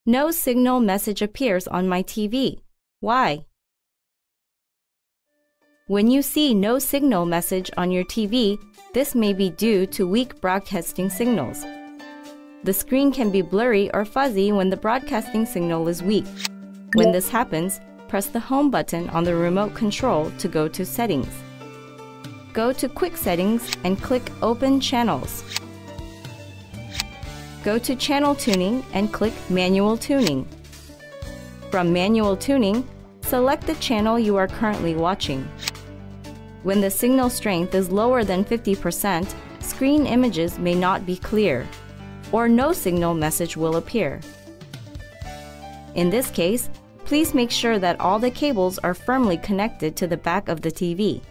No signal message appears on my TV. Why? When you see no signal message on your TV, this may be due to weak broadcasting signals. The screen can be blurry or fuzzy when the broadcasting signal is weak. When this happens, press the Home button on the remote control to go to Settings. Go to Quick Settings and click Open Channels. Go to Channel Tuning and click Manual Tuning. From Manual Tuning, select the channel you are currently watching. When the signal strength is lower than 50%, screen images may not be clear, or no signal message will appear. In this case, please make sure that all the cables are firmly connected to the back of the TV.